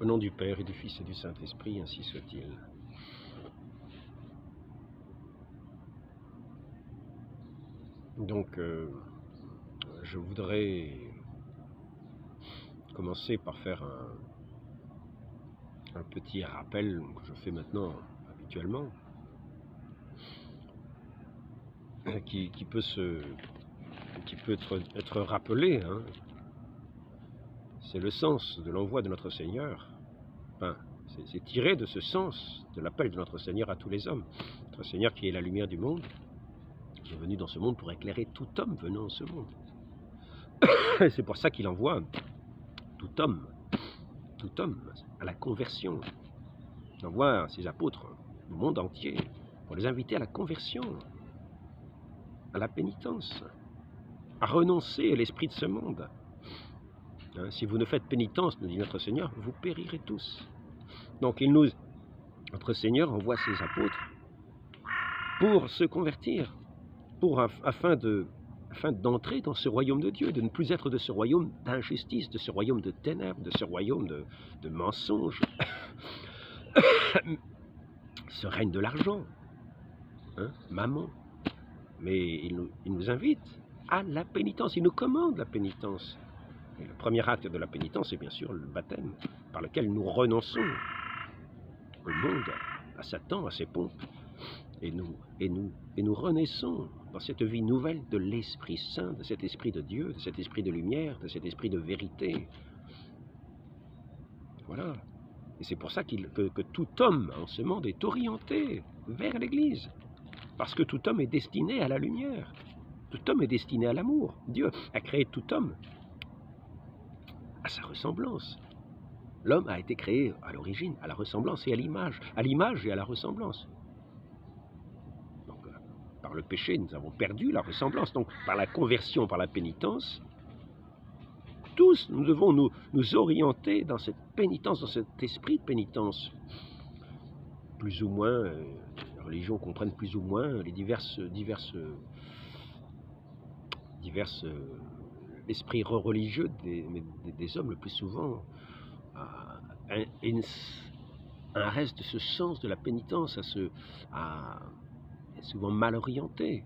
Au nom du Père et du Fils et du Saint-Esprit, ainsi soit-il. Donc, je voudrais commencer par faire un petit rappel que je fais maintenant habituellement, qui peut être rappelé. Hein. C'est le sens de l'envoi de notre Seigneur. Enfin, c'est tiré de ce sens de l'appel de notre Seigneur à tous les hommes. Notre Seigneur qui est la lumière du monde, qui est venu dans ce monde pour éclairer tout homme venant dans ce monde. Et c'est pour ça qu'il envoie tout homme à la conversion. Il envoie ses apôtres au monde entier pour les inviter à la conversion, à la pénitence, à renoncer à l'esprit de ce monde. Hein, si vous ne faites pénitence, nous dit notre Seigneur, vous périrez tous. Donc notre Seigneur envoie ses apôtres pour se convertir, afin d'entrer dans ce royaume de Dieu, de ne plus être de ce royaume d'injustice, de ce royaume de ténèbres, de ce royaume de mensonges, ce règne de l'argent, hein, mammon. Mais il nous invite à la pénitence, il nous commande la pénitence. Et le premier acte de la pénitence, c'est bien sûr le baptême, par lequel nous renonçons au monde, à Satan, à ses pompes, et nous renaissons dans cette vie nouvelle de l'Esprit Saint, de cet Esprit de Dieu, de cet Esprit de lumière, de cet Esprit de vérité. Voilà. Et c'est pour ça que tout homme en ce monde est orienté vers l'Église. Parce que tout homme est destiné à la lumière. Tout homme est destiné à l'amour. Dieu a créé tout homme à sa ressemblance. L'homme a été créé à l'origine, à la ressemblance et à l'image et à la ressemblance. Donc, par le péché, nous avons perdu la ressemblance. Donc, par la conversion, par la pénitence, tous, nous devons nous orienter dans cette pénitence, dans cet esprit de pénitence. Plus ou moins, les religions comprennent plus ou moins les diverses esprits religieux des hommes, le plus souvent, un reste de ce sens de la pénitence est souvent mal orienté,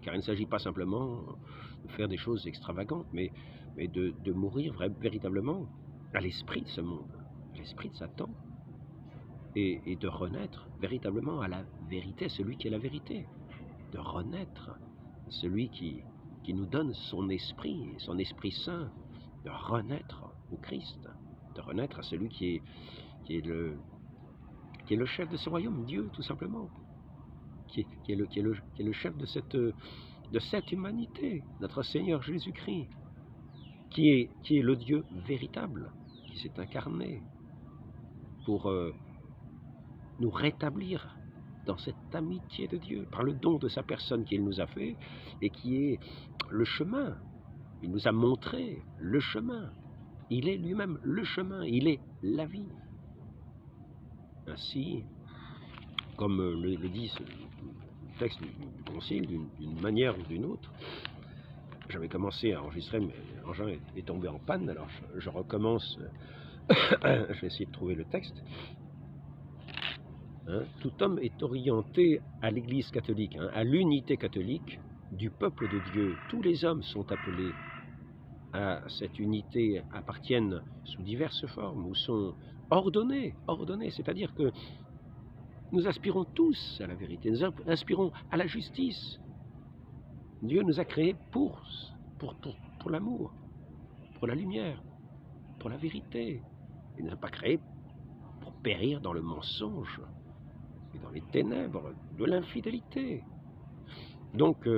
car il ne s'agit pas simplement de faire des choses extravagantes, mais de mourir véritablement à l'esprit de ce monde, à l'esprit de Satan, et de renaître véritablement à la vérité, celui qui est la vérité, de renaître, celui qui nous donne son Esprit Saint, de renaître au Christ, de renaître à celui qui est le chef de ce royaume, Dieu tout simplement, qui est le chef de cette humanité, notre Seigneur Jésus-Christ, qui est le Dieu véritable, qui s'est incarné pour nous rétablir dans cette amitié de Dieu, par le don de sa personne qu'il nous a fait, et qui est le chemin. Il nous a montré le chemin. Il est lui-même le chemin, il est la vie. Ainsi, comme le dit ce texte du Concile, d'une manière ou d'une autre, j'avais commencé à enregistrer, mais l'engin est tombé en panne, alors je recommence, je vais essayer de trouver le texte. Hein, tout homme est orienté à l'Église catholique, hein, à l'unité catholique du peuple de Dieu. Tous les hommes sont appelés à cette unité, appartiennent sous diverses formes, ou sont ordonnés, c'est-à-dire que nous aspirons tous à la vérité, nous aspirons à la justice. Dieu nous a créés pour l'amour, pour la lumière, pour la vérité. Il ne nous a pas créés pour périr dans le mensonge et dans les ténèbres de l'infidélité. Donc,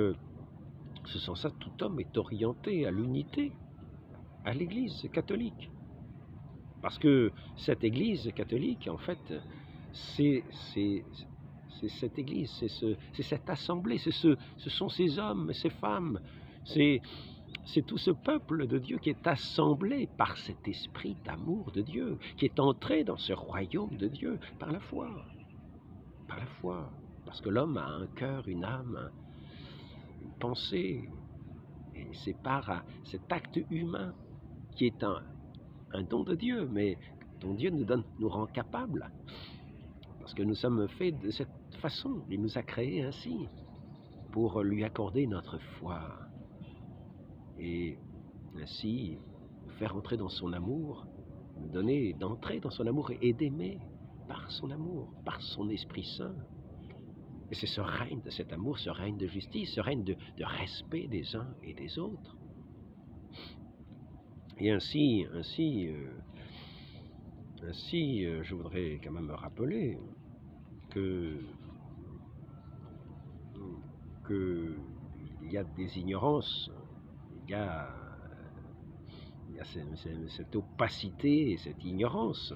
ce sens ça, tout homme est orienté à l'unité, à l'Église catholique. Parce que cette Église catholique, en fait, c'est cette Église, c'est cette assemblée, ce sont ces hommes, ces femmes, c'est tout ce peuple de Dieu qui est assemblé par cet esprit d'amour de Dieu, qui est entré dans ce royaume de Dieu par la foi. Par la foi. Parce que l'homme a un cœur, une âme, une pensée. Et c'est par cet acte humain qui est un don de Dieu, mais dont Dieu nous rend capables, parce que nous sommes faits de cette façon. Il nous a créés ainsi, pour lui accorder notre foi, et ainsi nous faire entrer dans son amour, nous donner d'entrer dans son amour et d'aimer par son amour, par son Esprit Saint. Et c'est ce règne de cet amour, ce règne de justice, ce règne de respect des uns et des autres. Et ainsi, je voudrais quand même me rappeler qu'il y a des ignorances, il y a cette opacité et cette ignorance.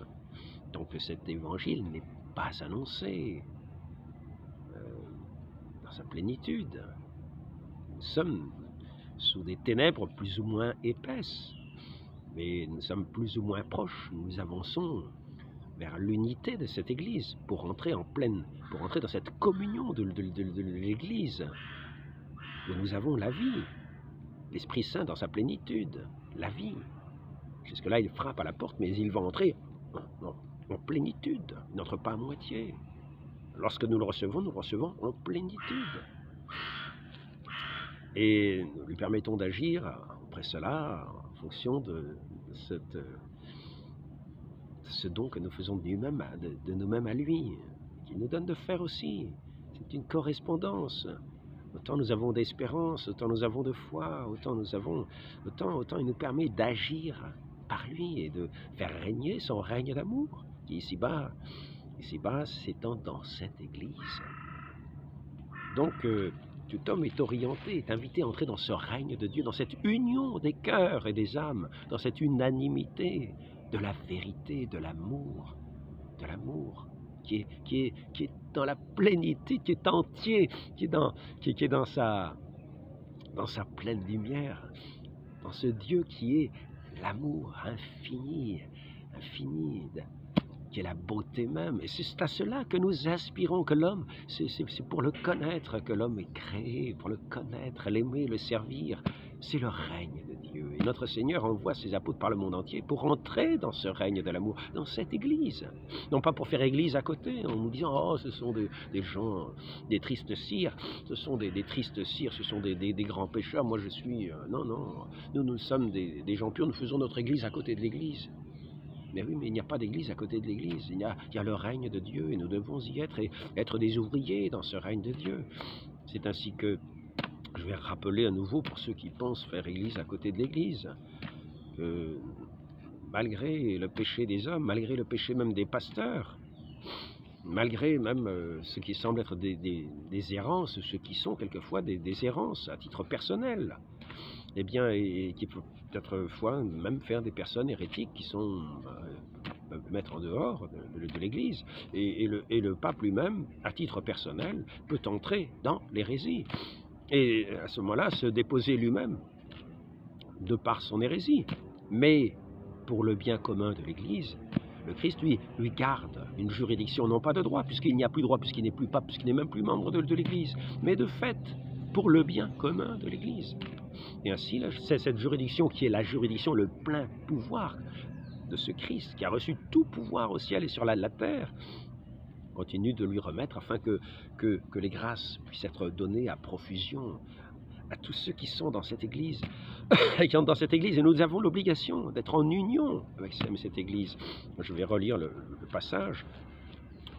Donc cet évangile n'est pas annoncé dans sa plénitude. Nous sommes sous des ténèbres plus ou moins épaisses, mais nous sommes plus ou moins proches. Nous avançons vers l'unité de cette Église pour entrer dans cette communion de l'Église où nous avons la vie, l'Esprit Saint dans sa plénitude, la vie. Jusque-là, il frappe à la porte, mais il va entrer en plénitude. Il n'entre pas à moitié. Lorsque nous le recevons, nous recevons en plénitude. Et nous lui permettons d'agir après cela en fonction de ce don que nous faisons de nous-mêmes à lui, qu'il nous donne de faire aussi. C'est une correspondance. Autant nous avons d'espérance, autant nous avons de foi, autant il nous permet d'agir par lui et de faire régner son règne d'amour, qui ici-bas s'étend dans cette Église. Donc, tout homme est orienté, est invité à entrer dans ce règne de Dieu, dans cette union des cœurs et des âmes, dans cette unanimité de la vérité, de l'amour qui est dans la plénitude, qui est entier, qui est dans sa pleine lumière, dans ce Dieu qui est l'amour infini, qui est la beauté même. Et c'est à cela que nous aspirons, que l'homme, c'est pour le connaître que l'homme est créé, pour le connaître, l'aimer, le servir. C'est le règne de Dieu. Et notre Seigneur envoie ses apôtres par le monde entier pour entrer dans ce règne de l'amour, dans cette Église. Non pas pour faire Église à côté, en nous disant « Oh, ce sont des gens, des tristes cires, ce sont des tristes cires, ce sont des grands pécheurs, moi je suis... Non, nous sommes des gens purs, nous faisons notre Église à côté de l'Église. » Mais oui, mais il n'y a pas d'église à côté de l'église. Il y a le règne de Dieu et nous devons y être et être des ouvriers dans ce règne de Dieu. C'est ainsi que je vais rappeler à nouveau pour ceux qui pensent faire église à côté de l'église, que malgré le péché des hommes, malgré le péché même des pasteurs, malgré même ce qui semble être des errances, ce qui sont quelquefois des errances à titre personnel, eh bien, et qui peut peut-être fois même faire des personnes hérétiques qui sont peuvent mettre en dehors de l'Église, et le pape lui-même, à titre personnel, peut entrer dans l'hérésie, et à ce moment-là se déposer lui-même de par son hérésie. Mais pour le bien commun de l'Église, le Christ, lui garde une juridiction, non pas de droit, puisqu'il n'y a plus de droit, puisqu'il n'est plus pape, puisqu'il n'est même plus membre de l'Église, mais de fait, pour le bien commun de l'Église. Et ainsi, c'est cette juridiction qui est la juridiction, le plein pouvoir de ce Christ, qui a reçu tout pouvoir au ciel et sur la terre, continue de lui remettre afin que les grâces puissent être données à profusion à tous ceux qui sont dans cette Église, qui entrent dans cette Église, et nous avons l'obligation d'être en union avec cette Église. Je vais relire le passage.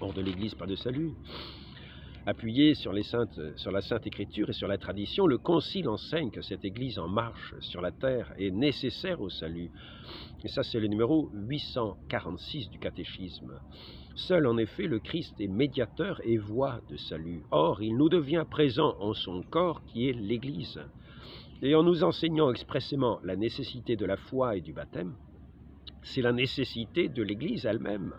Hors de l'Église, pas de salut. Appuyé sur la Sainte Écriture et sur la tradition, le Concile enseigne que cette Église en marche sur la terre est nécessaire au salut. Et ça, c'est le numéro 846 du catéchisme. Seul, en effet, le Christ est médiateur et voie de salut. Or, il nous devient présent en son corps qui est l'Église. Et en nous enseignant expressément la nécessité de la foi et du baptême, c'est la nécessité de l'Église elle-même,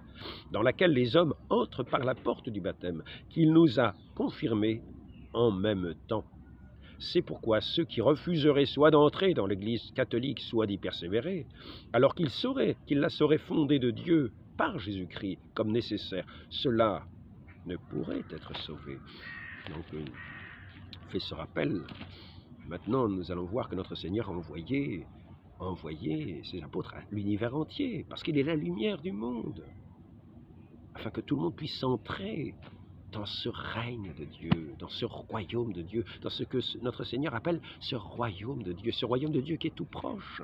dans laquelle les hommes entrent par la porte du baptême, qu'il nous a confirmé en même temps. C'est pourquoi ceux qui refuseraient soit d'entrer dans l'Église catholique, soit d'y persévérer, alors qu'ils la sauraient fondée de Dieu par Jésus-Christ comme nécessaire, cela ne pourrait être sauvé. Donc, on fait ce rappel. Maintenant, nous allons voir que notre Seigneur a envoyé a envoyé ses apôtres à l'univers entier, parce qu'il est la lumière du monde, afin que tout le monde puisse entrer dans ce règne de Dieu, dans ce royaume de Dieu, dans ce que notre Seigneur appelle ce royaume de Dieu qui est tout proche,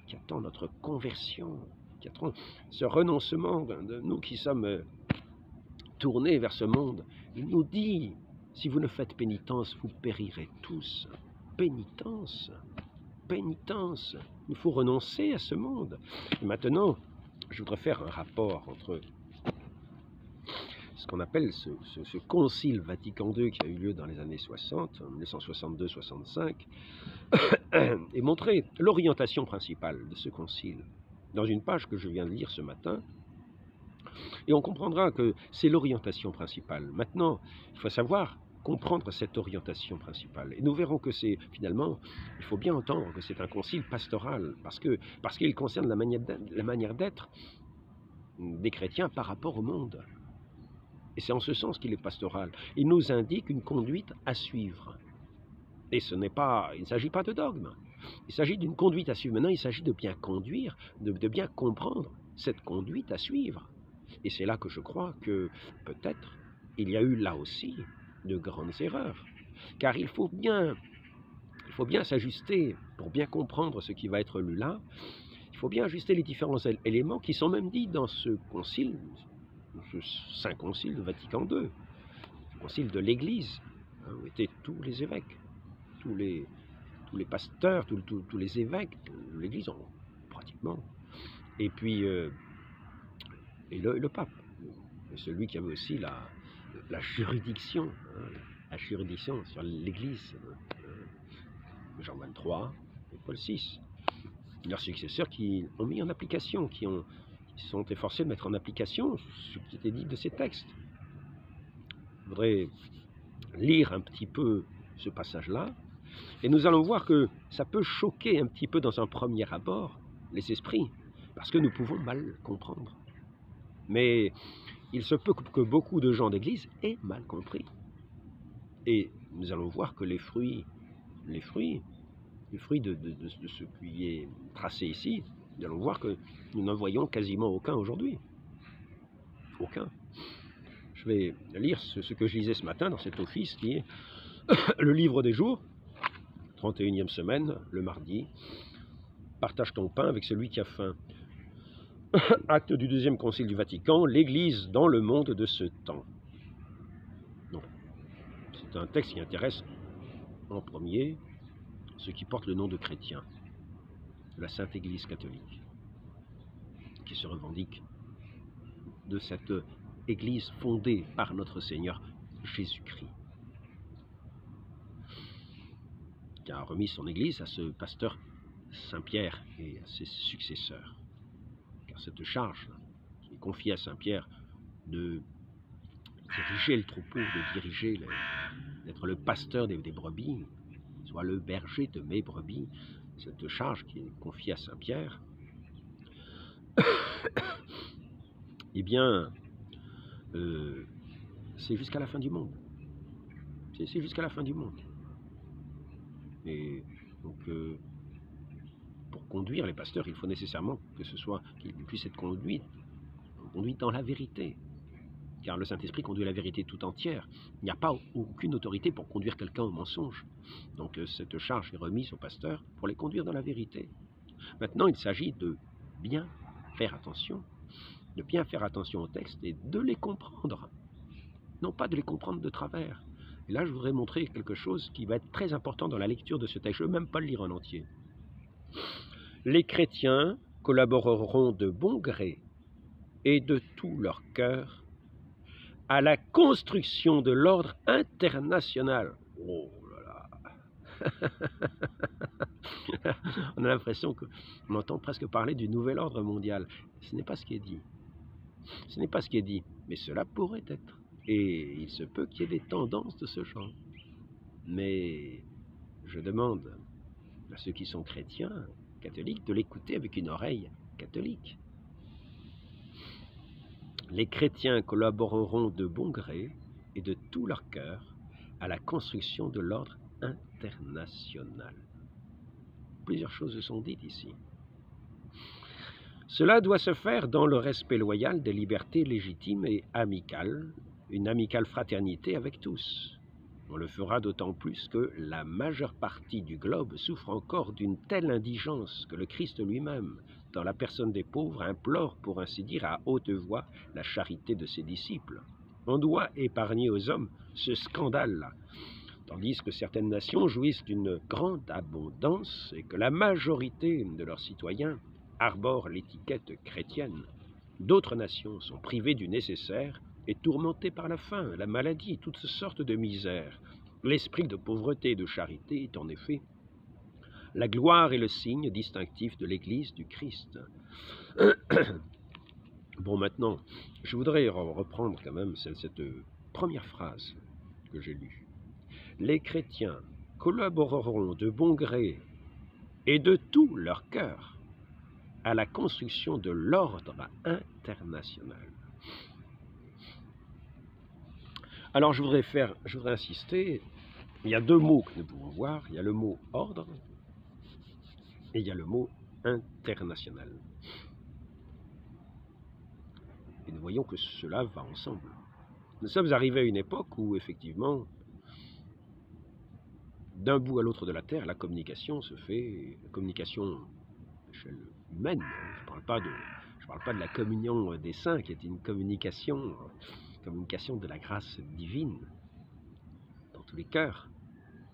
qui attend notre conversion, qui attend ce renoncement de nous qui sommes tournés vers ce monde. Il nous dit, si vous ne faites pénitence, vous périrez tous. Pénitence, pénitence, il faut renoncer à ce monde. Et maintenant, je voudrais faire un rapport entre ce qu'on appelle ce concile Vatican II qui a eu lieu dans les années 60, en 1962-65, et montrer l'orientation principale de ce concile dans une page que je viens de lire ce matin. Et on comprendra que c'est l'orientation principale. Maintenant, il faut savoir comprendre cette orientation principale. Et nous verrons que c'est, finalement, il faut bien entendre que c'est un concile pastoral, parce qu'il concerne la manière d'être des chrétiens par rapport au monde. Et c'est en ce sens qu'il est pastoral. Il nous indique une conduite à suivre. Et il ne s'agit pas de dogme. Il s'agit d'une conduite à suivre. Maintenant, il s'agit de bien conduire, de bien comprendre cette conduite à suivre. Et c'est là que je crois que, peut-être, il y a eu là aussi de grandes erreurs. Car il faut bien s'ajuster pour bien comprendre ce qui va être lu là. Il faut bien ajuster les différents éléments qui sont même dits dans ce concile, ce Saint Concile de Vatican II, le concile de l'Église, où étaient tous les évêques, tous les pasteurs, tous les évêques de l'Église, pratiquement. Et puis, et le pape, celui qui avait aussi la juridiction, la juridiction sur l'Église, Jean XXIII et Paul VI, leurs successeurs qui ont mis en application, qui se sont efforcés de mettre en application ce qui était dit de ces textes. Je voudrais lire un petit peu ce passage-là, et nous allons voir que ça peut choquer un petit peu dans un premier abord les esprits, parce que nous pouvons mal comprendre. Mais il se peut que beaucoup de gens d'Église aient mal compris. Et nous allons voir que les fruits de ce qui est tracé ici, nous allons voir que nous n'en voyons quasiment aucun aujourd'hui. Aucun. Je vais lire ce que je lisais ce matin dans cet office qui est le livre des jours, 31e semaine, le mardi. Partage ton pain avec celui qui a faim. Acte du deuxième concile du Vatican, l'Église dans le monde de ce temps. C'est un texte qui intéresse en premier ceux qui portent le nom de chrétiens, de la Sainte Église catholique, qui se revendique de cette Église fondée par notre Seigneur Jésus-Christ, qui a remis son Église à ce pasteur Saint-Pierre et à ses successeurs. Car cette charge qui est confiée à Saint-Pierre de diriger le troupeau, d'être le pasteur des brebis, soit le berger de mes brebis, cette charge qui est confiée à Saint-Pierre, eh bien, c'est jusqu'à la fin du monde. C'est jusqu'à la fin du monde. Et donc, pour conduire les pasteurs, il faut nécessairement qu'ils puissent être conduits dans la vérité. Car le Saint-Esprit conduit la vérité tout entière. Il n'y a pas aucune autorité pour conduire quelqu'un au mensonge. Donc cette charge est remise aux pasteurs pour les conduire dans la vérité. Maintenant, il s'agit de bien faire attention aux textes et de les comprendre. Non pas de les comprendre de travers. Et là, je voudrais montrer quelque chose qui va être très important dans la lecture de ce texte. Je ne veux même pas le lire en entier. Les chrétiens collaboreront de bon gré et de tout leur cœur à la construction de l'ordre international. Oh là là. On a l'impression qu'on entend presque parler du nouvel ordre mondial. Ce n'est pas ce qui est dit. Ce n'est pas ce qui est dit, mais cela pourrait être. Et il se peut qu'il y ait des tendances de ce genre. Mais je demande à ceux qui sont chrétiens, catholiques, de l'écouter avec une oreille catholique. Les chrétiens collaboreront de bon gré et de tout leur cœur à la construction de l'ordre international. Plusieurs choses sont dites ici. Cela doit se faire dans le respect loyal des libertés légitimes et amicales, une amicale fraternité avec tous. On le fera d'autant plus que la majeure partie du globe souffre encore d'une telle indigence que le Christ lui-même, dans la personne des pauvres, implore, pour ainsi dire, à haute voix, la charité de ses disciples. On doit épargner aux hommes ce scandale-là, tandis que certaines nations jouissent d'une grande abondance et que la majorité de leurs citoyens arborent l'étiquette chrétienne. D'autres nations sont privées du nécessaire et tourmentées par la faim, la maladie et toutes sortes de misères. L'esprit de pauvreté et de charité est en effet la gloire et le signe distinctif de l'Église du Christ. Bon, maintenant, je voudrais reprendre quand même cette première phrase que j'ai lue. Les chrétiens collaboreront de bon gré et de tout leur cœur à la construction de l'ordre international. Alors je voudrais insister, il y a deux mots que nous pouvons voir, il y a le mot ordre et il y a le mot international. Et nous voyons que cela va ensemble. Nous sommes arrivés à une époque où effectivement, d'un bout à l'autre de la Terre, la communication se fait, la communication à l'échelle humaine. Je ne parle pas de la communion des saints, qui est une communication de la grâce divine dans tous les cœurs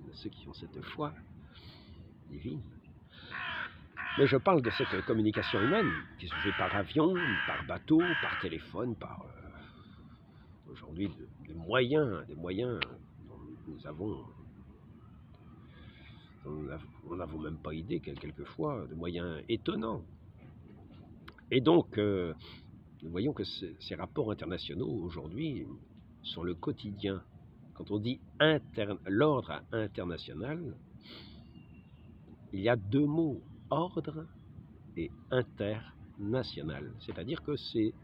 de ceux qui ont cette foi divine. Mais je parle de cette communication humaine qui se fait par avion, par bateau, par téléphone, par aujourd'hui des moyens dont nous n'avons même pas idée, quelquefois, de moyens étonnants. Et donc, nous voyons que ces rapports internationaux, aujourd'hui, sont le quotidien. Quand on dit l'ordre international, il y a deux mots, ordre et international. C'est-à-dire que c'est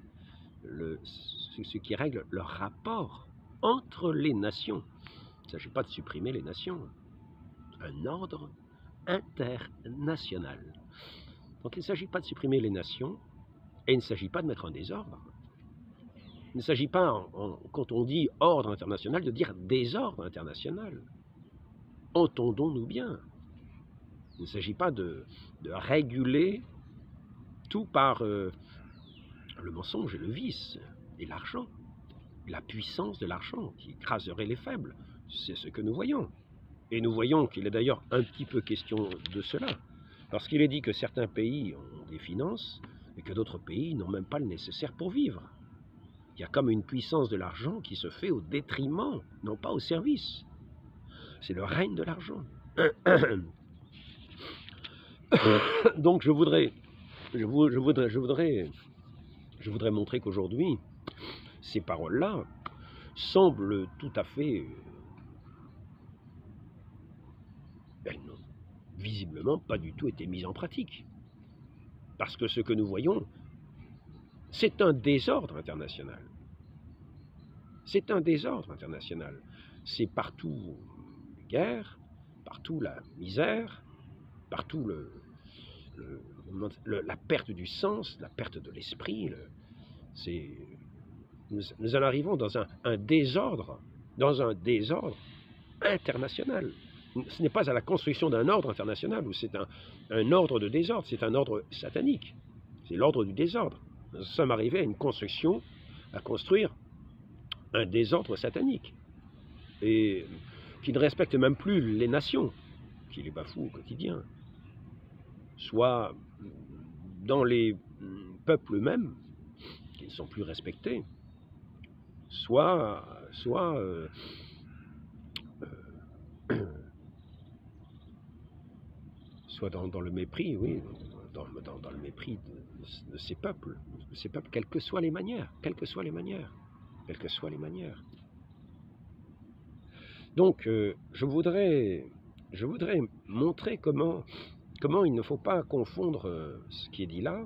ce qui règle le rapport entre les nations. Il ne s'agit pas de supprimer les nations. Un ordre international. Donc il ne s'agit pas de supprimer les nations et il ne s'agit pas de mettre un désordre. Il ne s'agit pas, quand on dit ordre international, de dire désordre international. Entendons-nous bien. Il ne s'agit pas de réguler tout par le mensonge et le vice et l'argent, la puissance de l'argent qui écraserait les faibles. C'est ce que nous voyons. Et nous voyons qu'il est d'ailleurs un petit peu question de cela. Lorsqu'il est dit que certains pays ont des finances et que d'autres pays n'ont même pas le nécessaire pour vivre. Il y a comme une puissance de l'argent qui se fait au détriment, non pas au service. C'est le règne de l'argent. Donc je voudrais montrer qu'aujourd'hui, ces paroles-là semblent tout à fait... elles n'ont visiblement pas du tout été mises en pratique. Parce que ce que nous voyons, c'est un désordre international. C'est un désordre international. C'est partout les guerres, partout la misère, partout la perte du sens, la perte de l'esprit. Nous en arrivons dans un désordre international. Ce n'est pas à la construction d'un ordre international où c'est un ordre de désordre, c'est un ordre satanique. C'est l'ordre du désordre. Nous sommes arrivés à construire un désordre satanique et qui ne respecte même plus les nations, qui les bafoue au quotidien. Soit dans les peuples eux-mêmes, qui ne sont plus respectés, soit dans le mépris, oui, dans le mépris de ces peuples, quelles que soient les manières, Donc, je voudrais montrer comment il ne faut pas confondre ce qui est dit là.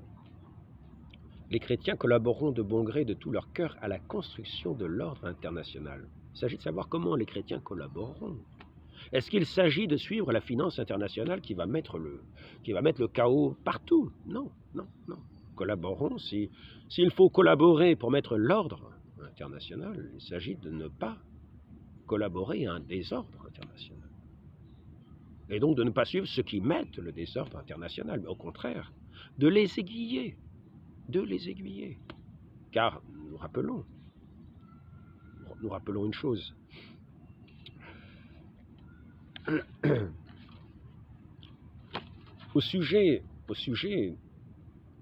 Les chrétiens collaboreront de bon gré de tout leur cœur à la construction de l'ordre international. Il s'agit de savoir comment les chrétiens collaboreront. Est-ce qu'il s'agit de suivre la finance internationale qui va mettre le chaos partout? Non, non, non. collaborons. S'il faut collaborer pour mettre l'ordre international, il s'agit de ne pas collaborer à un désordre international. Et donc de ne pas suivre ceux qui mettent le désordre international, mais au contraire, de les aiguiller. De les aiguiller. Car nous rappelons une chose. Au sujet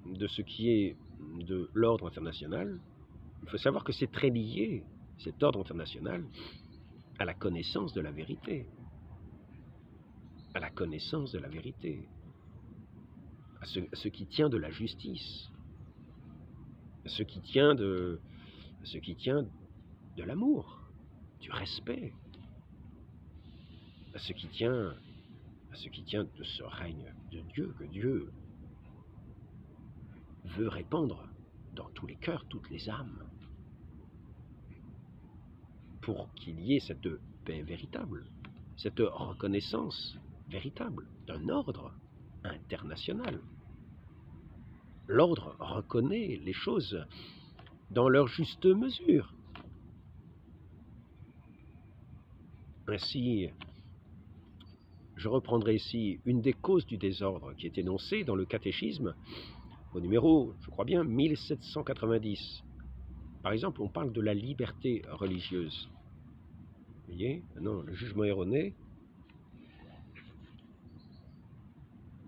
de ce qui est de l'ordre international, il faut savoir que c'est très lié, cet ordre international, à la connaissance de la vérité. À la connaissance de la vérité. À ce qui tient de la justice. À ce qui tient de l'amour, du respect. À ce qui tient de ce règne de Dieu que Dieu veut répandre dans tous les cœurs, toutes les âmes, pour qu'il y ait cette paix véritable, cette reconnaissance véritable d'un ordre international. L'ordre reconnaît les choses dans leur juste mesure. Ainsi, je reprendrai ici une des causes du désordre qui est énoncée dans le catéchisme au numéro, je crois bien, 1790. Par exemple, on parle de la liberté religieuse. Vous voyez? Non, le jugement erroné.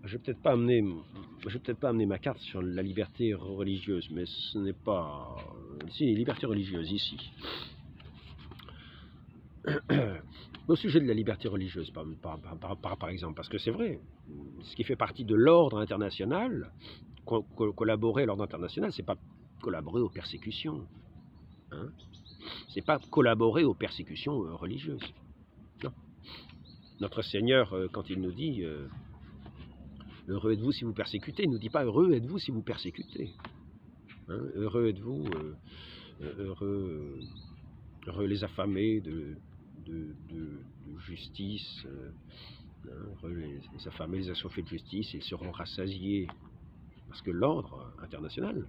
Je vais peut-être pas amener ma carte sur la liberté religieuse, mais ce n'est pas... Si, liberté religieuse, ici. Au sujet de la liberté religieuse, par exemple, parce que c'est vrai, ce qui fait partie de l'ordre international, collaborer à l'ordre international, c'est pas collaborer aux persécutions. Hein, c'est pas collaborer aux persécutions religieuses. Non. Notre Seigneur, quand il nous dit heureux êtes-vous si vous persécutez, il ne nous dit pas heureux êtes-vous si vous persécutez. Hein, heureux êtes-vous, heureux les affamés de justice, heureux les affamés, les assoiffés de justice, ils seront rassasiés. Parce que l'ordre international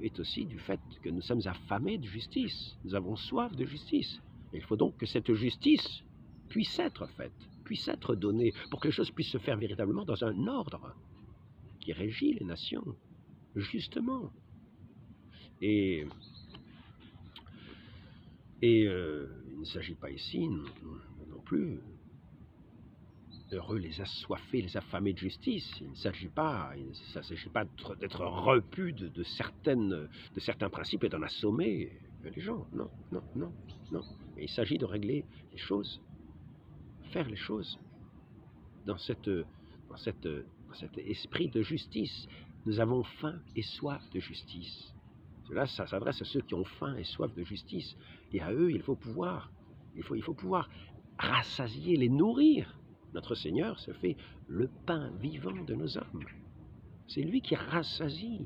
est aussi du fait que nous sommes affamés de justice, nous avons soif de justice. Et il faut donc que cette justice puisse être faite, puisse être donnée, pour que les choses puissent se faire véritablement dans un ordre qui régit les nations, justement. Et il ne s'agit pas ici non plus heureux les assoiffés, les affamés de justice. Il ne s'agit pas d'être repu de certains principes et d'en assommer les gens. Non, non, non, non. Mais il s'agit de régler les choses, faire les choses dans cet esprit de justice. Nous avons faim et soif de justice. Cela, ça s'adresse à ceux qui ont faim et soif de justice. Et à eux, il faut pouvoir rassasier, les nourrir. Notre Seigneur se fait le pain vivant de nos âmes. C'est lui qui rassasie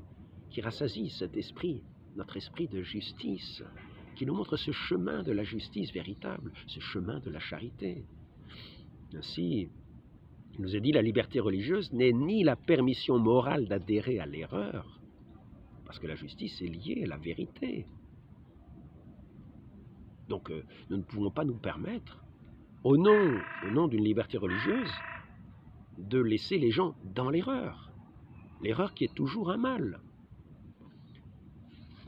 cet esprit, notre esprit de justice, qui nous montre ce chemin de la justice véritable, ce chemin de la charité. Ainsi, il nous est dit, la liberté religieuse n'est ni la permission morale d'adhérer à l'erreur, parce que la justice est liée à la vérité. Donc, nous ne pouvons pas nous permettre, au nom d'une liberté religieuse, de laisser les gens dans l'erreur. L'erreur qui est toujours un mal.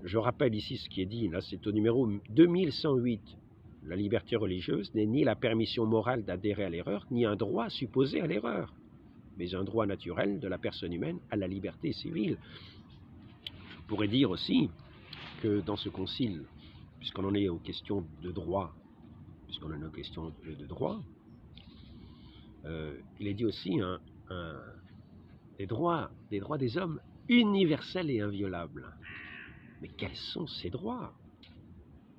Je rappelle ici ce qui est dit, là c'est au numéro 2108. La liberté religieuse n'est ni la permission morale d'adhérer à l'erreur, ni un droit supposé à l'erreur, mais un droit naturel de la personne humaine à la liberté civile. Je pourrais dire aussi que dans ce concile, puisqu'on en est aux questions de droit, il est dit aussi des droits des hommes universels et inviolables. Mais quels sont ces droits?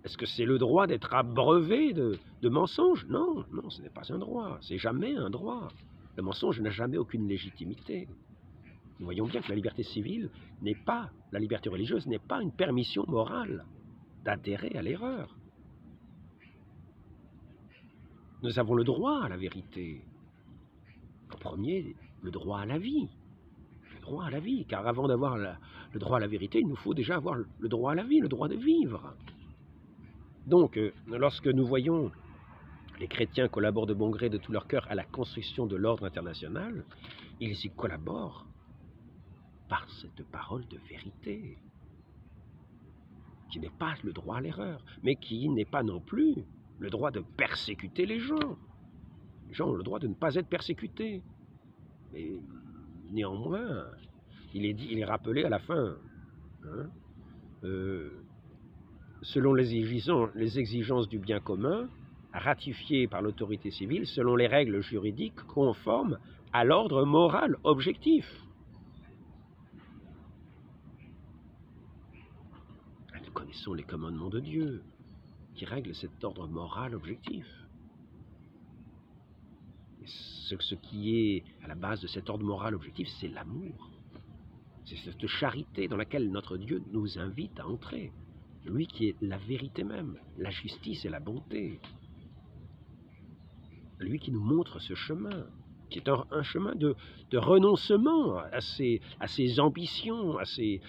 Est-ce que c'est le droit d'être abreuvé de mensonges? Non, non, ce n'est pas un droit, c'est jamais un droit. Le mensonge n'a jamais aucune légitimité. Nous voyons bien que la liberté civile n'est pas, la liberté religieuse n'est pas une permission morale d'adhérer à l'erreur. Nous avons le droit à la vérité. En premier, le droit à la vie. droit à la vie, car avant d'avoir le droit à la vérité, il nous faut déjà avoir le droit à la vie, le droit de vivre. Donc, lorsque nous voyons les chrétiens collaborent de bon gré de tout leur cœur à la construction de l'ordre international, ils y collaborent par cette parole de vérité, qui n'est pas le droit à l'erreur, mais qui n'est pas non plus le droit de persécuter les gens. Les gens ont le droit de ne pas être persécutés. Mais néanmoins, il est rappelé à la fin, hein, selon les exigences du bien commun, ratifiées par l'autorité civile, selon les règles juridiques conformes à l'ordre moral objectif. Nous connaissons les commandements de Dieu qui règlent cet ordre moral objectif. Et ce qui est à la base de cet ordre moral objectif, c'est l'amour. C'est cette charité dans laquelle notre Dieu nous invite à entrer. Lui qui est la vérité même, la justice et la bonté. Lui qui nous montre ce chemin, qui est un chemin de renoncement à ses ambitions, à ses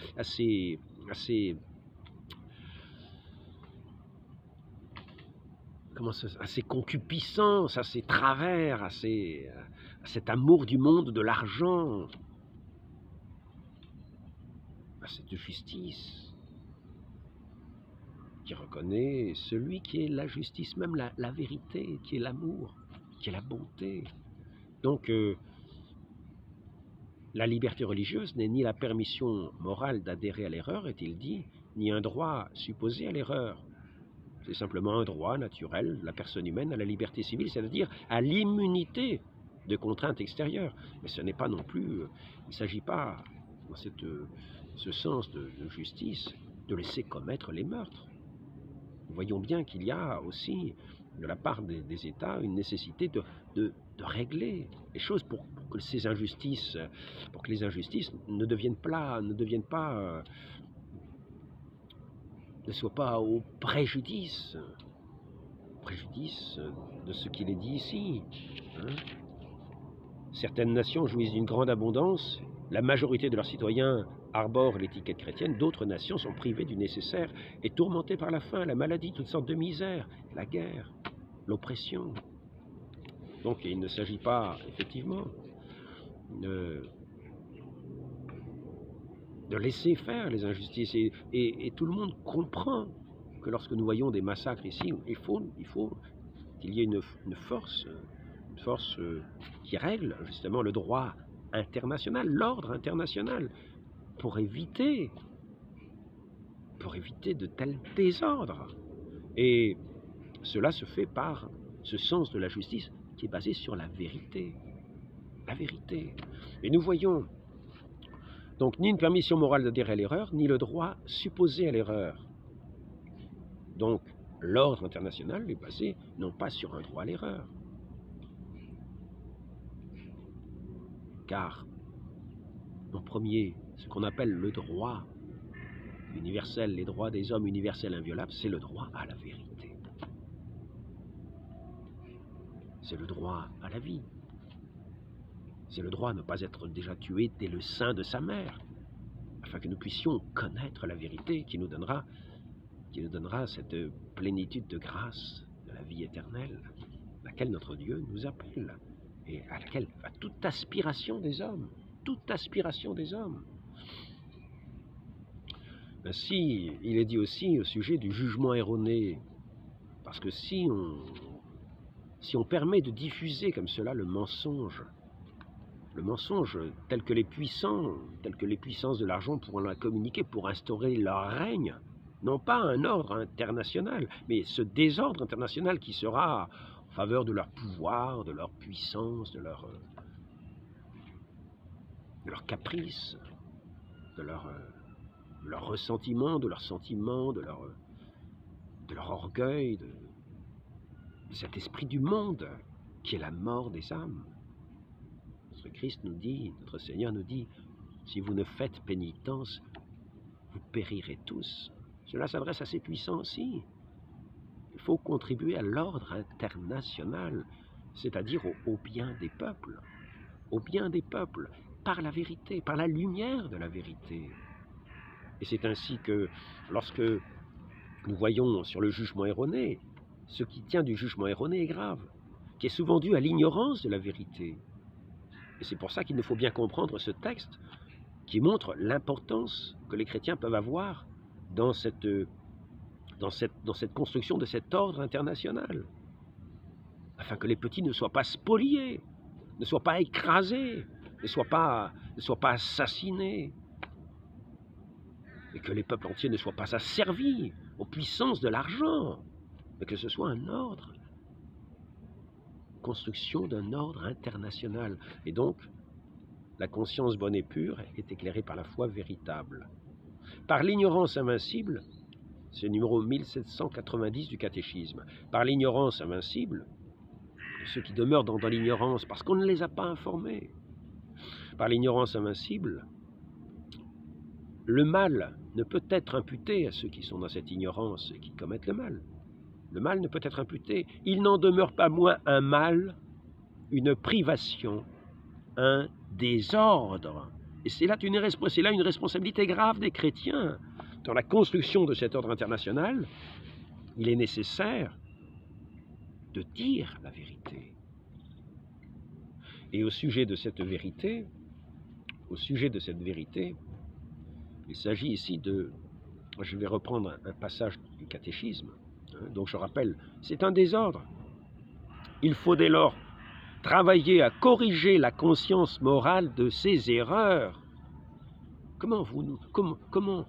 concupiscences, à ses travers, à cet amour du monde, de l'argent, à cette justice qui reconnaît celui qui est la justice, même la vérité, qui est l'amour, qui est la bonté. Donc, la liberté religieuse n'est ni la permission morale d'adhérer à l'erreur, est-il dit, ni un droit supposé à l'erreur. C'est simplement un droit naturel de la personne humaine à la liberté civile, c'est-à-dire à l'immunité de contraintes extérieures. Mais ce n'est pas non plus, il ne s'agit pas, dans ce sens de justice, de laisser commettre les meurtres. Nous voyons bien qu'il y a aussi, de la part des États, une nécessité de régler les choses pour que les injustices ne soient pas au préjudice de ce qu'il est dit ici. Hein. Certaines nations jouissent d'une grande abondance, la majorité de leurs citoyens arborent l'étiquette chrétienne, d'autres nations sont privées du nécessaire et tourmentées par la faim, la maladie, toutes sortes de misères, la guerre, l'oppression. Donc il ne s'agit pas, effectivement, de laisser faire les injustices. Et tout le monde comprend que lorsque nous voyons des massacres ici, il faut qu'il y ait une force qui règle justement le droit international, l'ordre international, pour éviter de tels désordres. Et cela se fait par ce sens de la justice qui est basé sur la vérité. La vérité. Et nous voyons donc ni une permission morale d'adhérer à l'erreur, ni le droit supposé à l'erreur. Donc l'ordre international est basé non pas sur un droit à l'erreur, car en premier, ce qu'on appelle le droit universel, les droits des hommes universels inviolables, c'est le droit à la vérité. C'est le droit à la vie. C'est le droit à ne pas être déjà tué dès le sein de sa mère, afin que nous puissions connaître la vérité qui nous donnera cette plénitude de grâce de la vie éternelle, à laquelle notre Dieu nous appelle, et à laquelle va toute aspiration des hommes. Toute aspiration des hommes. Ainsi, il est dit aussi au sujet du jugement erroné, parce que si on permet de diffuser comme cela le mensonge tel que les puissances de l'argent pourront la communiquer pour instaurer leur règne, non pas un ordre international, mais ce désordre international qui sera en faveur de leur pouvoir, de leur puissance, de leur caprice, de leur ressentiment, de leurs sentiments, de leur orgueil, de cet esprit du monde qui est la mort des âmes. Notre Seigneur nous dit, si vous ne faites pénitence, vous périrez tous. Cela s'adresse à ces puissants aussi. Il faut contribuer à l'ordre international, c'est-à-dire au bien des peuples. Au bien des peuples. par la vérité, par la lumière de la vérité. Et c'est ainsi que lorsque nous voyons sur le jugement erroné, ce qui tient du jugement erroné est grave, qui est souvent dû à l'ignorance de la vérité. Et c'est pour ça qu'il nous faut bien comprendre ce texte qui montre l'importance que les chrétiens peuvent avoir dans cette construction de cet ordre international, afin que les petits ne soient pas spoliés, ne soient pas écrasés, ne soient pas assassinés, et que les peuples entiers ne soient pas asservis aux puissances de l'argent, mais que ce soit un ordre, construction d'un ordre international. Et donc, la conscience bonne et pure est éclairée par la foi véritable. Par l'ignorance invincible, c'est le numéro 1790 du catéchisme, par l'ignorance invincible, ceux qui demeurent dans l'ignorance parce qu'on ne les a pas informés, par l'ignorance invincible, le mal ne peut être imputé à ceux qui sont dans cette ignorance et qui commettent le mal. Le mal ne peut être imputé. Il n'en demeure pas moins un mal, une privation, un désordre. Et c'est là une responsabilité grave des chrétiens. Dans la construction de cet ordre international, il est nécessaire de dire la vérité. Et au sujet de cette vérité, il s'agit ici de... Je vais reprendre un passage du catéchisme. Donc je rappelle, c'est un désordre. Il faut dès lors travailler à corriger la conscience morale de ses erreurs. Comment voulons-nous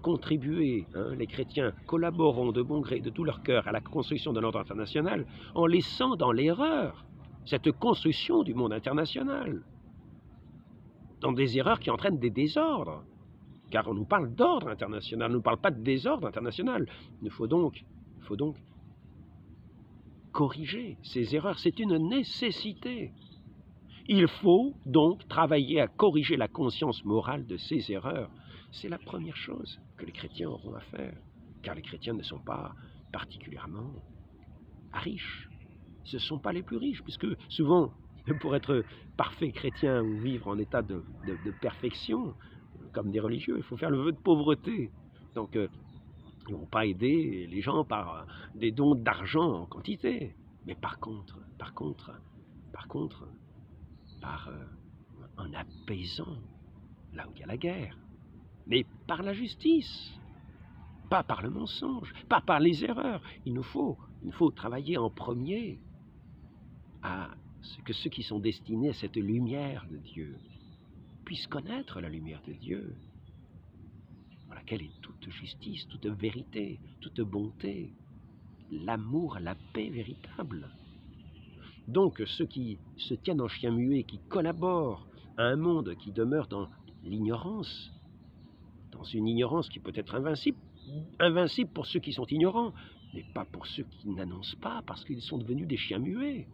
contribuer, les chrétiens collaborons de bon gré, de tout leur cœur, à la construction de l'ordre international, en laissant dans l'erreur cette construction du monde international, dans des erreurs qui entraînent des désordres. Car on nous parle d'ordre international, on ne nous parle pas de désordre international. Il faut donc corriger ces erreurs, c'est une nécessité. Il faut donc travailler à corriger la conscience morale de ces erreurs. C'est la première chose que les chrétiens auront à faire, car les chrétiens ne sont pas particulièrement riches. Ce ne sont pas les plus riches, puisque souvent, pour être parfait chrétien ou vivre en état de perfection, comme des religieux, il faut faire le vœu de pauvreté. Donc, ils ne vont pas aider les gens par des dons d'argent en quantité, mais par contre, en apaisant là où il y a la guerre, mais par la justice, pas par le mensonge, pas par les erreurs. Il faut travailler en premier à ce que ceux qui sont destinés à cette lumière de Dieu puissent connaître la lumière de Dieu, dans laquelle est toute justice, toute vérité, toute bonté, l'amour, la paix véritable. Donc ceux qui se tiennent en chien muet, qui collaborent à un monde qui demeure dans l'ignorance, dans une ignorance qui peut être invincible pour ceux qui sont ignorants, mais pas pour ceux qui n'annoncent pas, parce qu'ils sont devenus des chiens muets.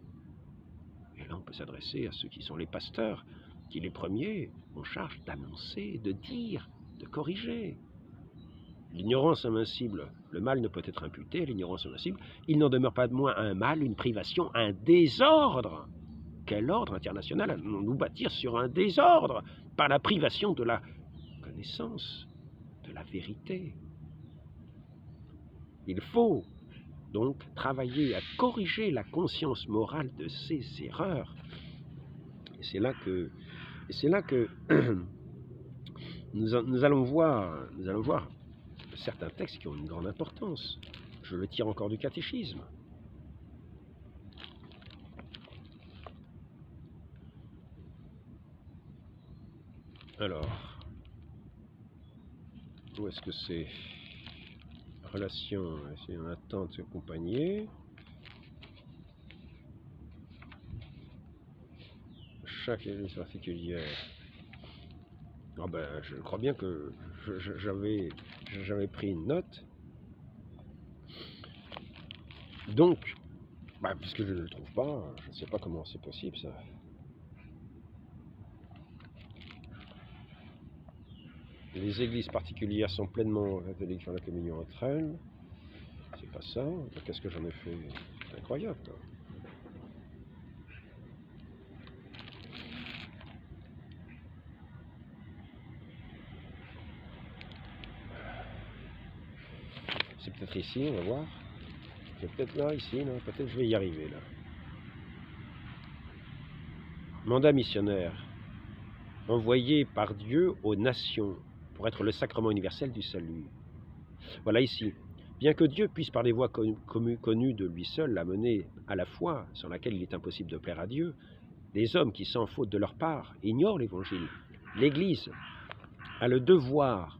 Et là on peut s'adresser à ceux qui sont les pasteurs, qui les premiers ont charge d'annoncer, de dire, de corriger. L'ignorance invincible, le mal ne peut être imputé à l'ignorance invincible, il n'en demeure pas de moins un mal, une privation, un désordre. Quel ordre international allons-nous bâtir sur un désordre par la privation de la connaissance, de la vérité? Il faut donc travailler à corriger la conscience morale de ces erreurs. Et c'est là que nous allons voir certains textes qui ont une grande importance. Je le tire encore du catéchisme. Alors, où est-ce que c'est? Relation, c'est en attente accompagnée. Chaque église particulière. Ah ben, je crois bien que j'avais pris une note. Donc, puisque je ne le trouve pas, je ne sais pas comment c'est possible ça. Les églises particulières sont pleinement catholiques dans la communion entre elles. C'est pas ça. Qu'est-ce que j'en ai fait? C'est incroyable, quoi. peut-être ici, on va voir. C'est peut-être là, ici, non, peut-être que je vais y arriver là. Mandat missionnaire, envoyé par Dieu aux nations pour être le sacrement universel du salut. Voilà ici. Bien que Dieu puisse par des voies connues de lui seul l'amener à la foi, sans laquelle il est impossible de plaire à Dieu, des hommes qui, sans faute de leur part, ignorent l'Évangile. L'Église a le devoir,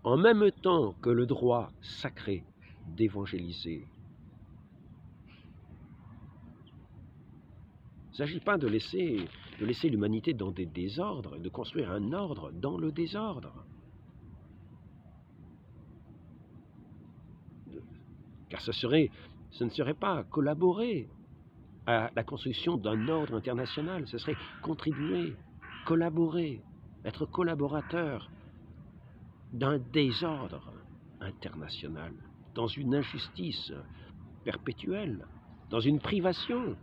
en même temps que le droit sacré, d'évangéliser. Il ne s'agit pas de laisser l'humanité dans des désordres, de construire un ordre dans le désordre. Car ce ne serait pas collaborer à la construction d'un ordre international, ce serait contribuer, collaborer, être collaborateur d'un désordre international, dans une injustice perpétuelle, dans une privation.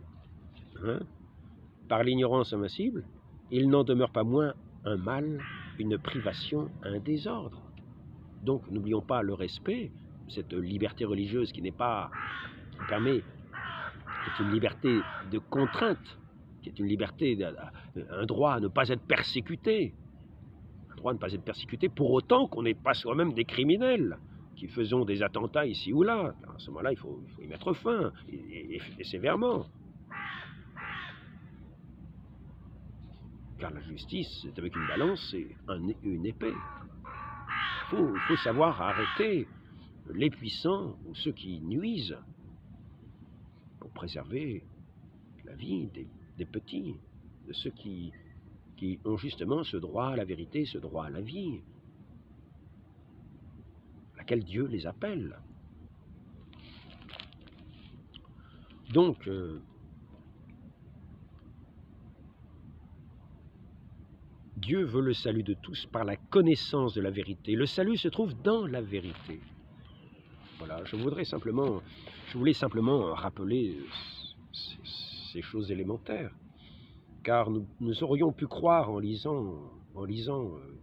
Par l'ignorance invincible, il n'en demeure pas moins un mal, une privation, un désordre. Donc n'oublions pas le respect, cette liberté religieuse qui permet, qui est une liberté de contrainte, qui est une liberté, un droit à ne pas être persécuté, un droit à ne pas être persécuté pour autant qu'on n'est pas soi-même des criminels qui faisons des attentats ici ou là. À ce moment-là, il faut y mettre fin, et sévèrement. Car la justice, c'est avec une balance et une épée. Il faut savoir arrêter les puissants ou ceux qui nuisent pour préserver la vie des petits, de ceux qui ont justement ce droit à la vérité, ce droit à la vie, à laquelle Dieu les appelle. Donc, Dieu veut le salut de tous par la connaissance de la vérité. Le salut se trouve dans la vérité. Voilà, je voulais simplement rappeler ces choses élémentaires. Car nous aurions pu croire en lisant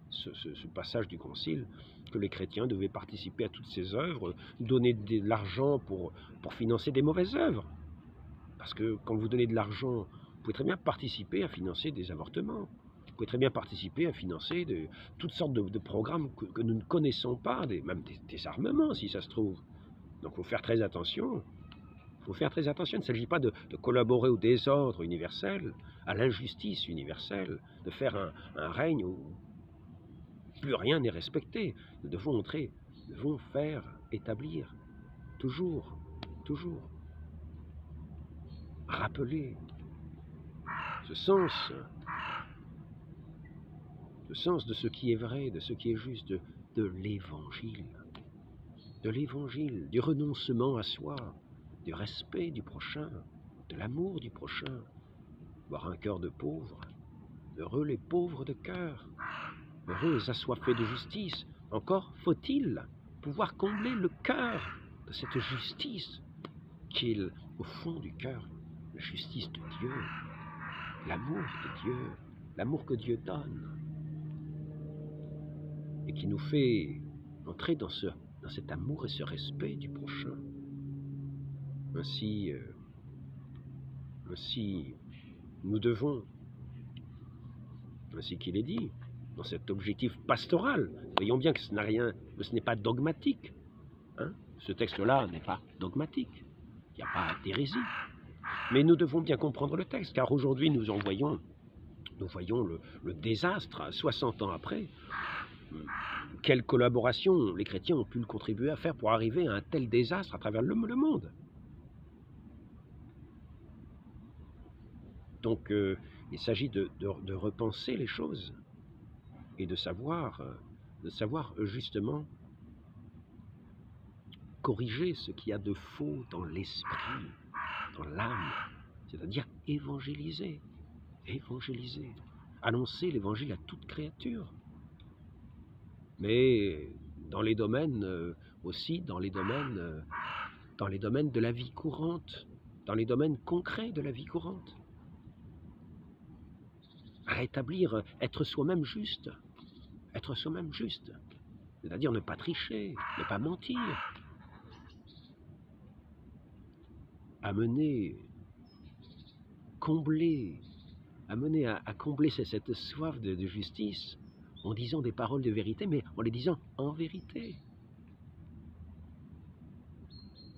ce passage du Concile que les chrétiens devaient participer à toutes ces œuvres, donner de l'argent pour financer des mauvaises œuvres. Parce que quand vous donnez de l'argent, vous pouvez très bien participer à financer des avortements. Vous pouvez très bien participer à financer toutes sortes de programmes que nous ne connaissons pas, même des armements si ça se trouve. Donc il faut faire très attention. Il faut faire très attention. Il ne s'agit pas de collaborer au désordre universel, à l'injustice universelle, de faire un règne où plus rien n'est respecté. Nous devons faire établir, toujours, rappeler ce sens de ce qui est vrai, de ce qui est juste, de l'évangile, du renoncement à soi, du respect du prochain, de l'amour du prochain, avoir un cœur de pauvre, heureux les pauvres de cœur, heureux les assoiffés de justice. Encore faut-il pouvoir combler le cœur de cette justice qui est au fond du cœur, la justice de Dieu, l'amour de Dieu, l'amour que Dieu donne, et qui nous fait entrer dans cet amour et ce respect du prochain. Ainsi, nous devons, ainsi qu'il est dit, dans cet objectif pastoral, voyons bien que ce n'est pas dogmatique. Ce texte-là n'est pas dogmatique. Il n'y a pas d'hérésie. Mais nous devons bien comprendre le texte, car aujourd'hui nous voyons le désastre 60 ans après. Quelle collaboration les chrétiens ont pu le contribuer à faire pour arriver à un tel désastre à travers le monde. Donc il s'agit de repenser les choses et de savoir justement corriger ce qu'il y a de faux dans l'esprit, dans l'âme, c'est-à-dire évangéliser, annoncer l'évangile à toute créature. Mais dans les domaines dans les domaines de la vie courante, dans les domaines concrets de la vie courante. Rétablir, être soi-même juste, c'est-à-dire ne pas tricher, ne pas mentir, amener, à combler cette soif de justice en disant des paroles de vérité, mais en les disant en vérité,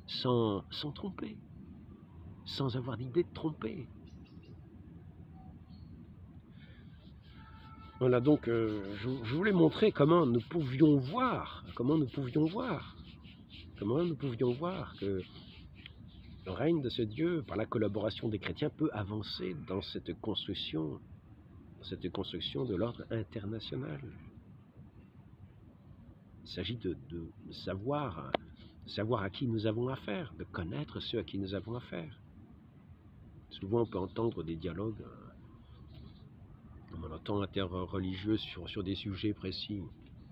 sans tromper, sans avoir d'idée de tromper. Voilà, donc je voulais montrer comment nous pouvions voir que le règne de ce Dieu, par la collaboration des chrétiens, peut avancer dans cette construction de l'ordre international. Il s'agit de savoir à qui nous avons affaire, de connaître ceux à qui nous avons affaire. Souvent, on peut entendre des dialogues, on entend interreligieux sur des sujets précis,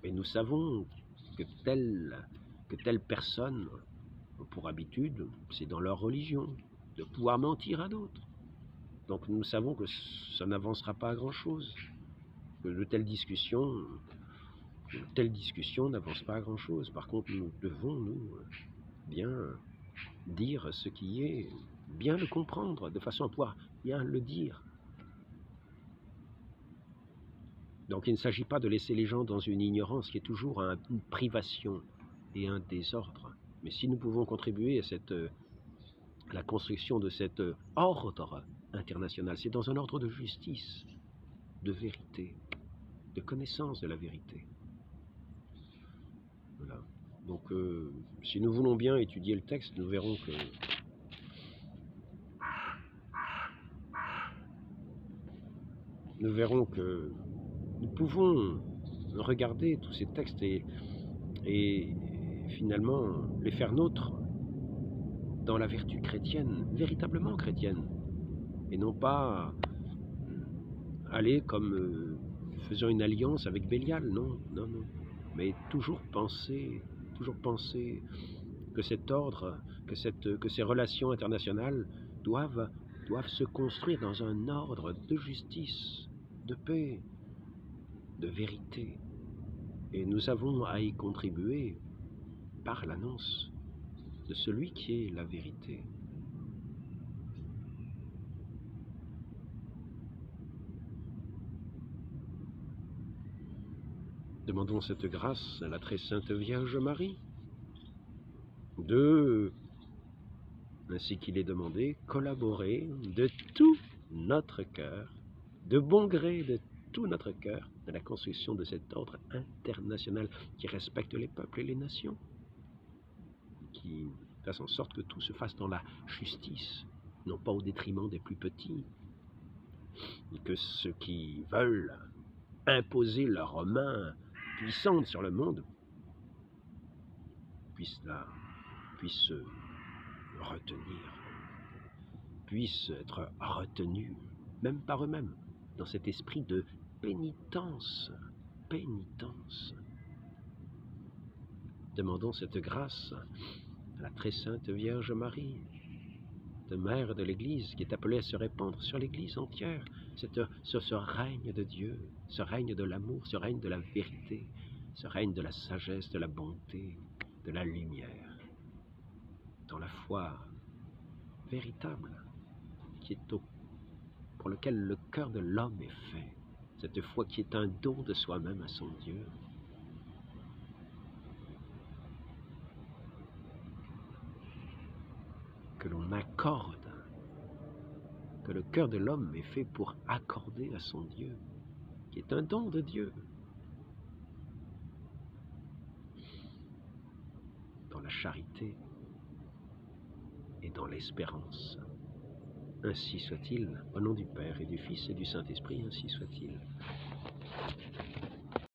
mais nous savons que telle personne ont pour habitude, c'est dans leur religion, de pouvoir mentir à d'autres. Donc nous savons que ça n'avancera pas à grand-chose, que de telles discussions n'avancent pas à grand-chose. Par contre, nous devons, bien dire ce qui est, bien le comprendre, de façon à pouvoir bien le dire. Donc il ne s'agit pas de laisser les gens dans une ignorance qui est toujours une privation et un désordre. Mais si nous pouvons contribuer à la construction de cet ordre international, c'est dans un ordre de justice, de vérité, de connaissance de la vérité. Voilà. Donc si nous voulons bien étudier le texte, nous verrons que nous pouvons regarder tous ces textes et finalement les faire nôtres dans la vertu chrétienne, véritablement chrétienne, et non pas aller comme faisant une alliance avec Bélial, non, mais toujours penser que cet ordre, que ces relations internationales doivent se construire dans un ordre de justice, de paix, de vérité. Et nous avons à y contribuer par l'annonce de celui qui est la vérité. Demandons cette grâce à la très sainte Vierge Marie de, ainsi qu'il est demandé, collaborer de tout notre cœur, de bon gré de tout notre cœur, à la construction de cet ordre international qui respecte les peuples et les nations, qui fasse en sorte que tout se fasse dans la justice, non pas au détriment des plus petits, et que ceux qui veulent imposer leurs mains puissantes sur le monde puissent être retenus, même par eux-mêmes, dans cet esprit de pénitence. Demandons cette grâce à la très sainte Vierge Marie, de mère de l'Église, qui est appelée à se répandre sur l'Église entière, ce règne de Dieu, ce règne de l'amour, ce règne de la vérité, ce règne de la sagesse, de la bonté, de la lumière, dans la foi véritable, pour lequel le cœur de l'homme est fait, cette foi qui est un don de soi-même à son Dieu. Que l'on accorde, que le cœur de l'homme est fait pour accorder à son Dieu, qui est un don de Dieu, dans la charité et dans l'espérance. Ainsi soit-il, au nom du Père et du Fils et du Saint-Esprit, ainsi soit-il.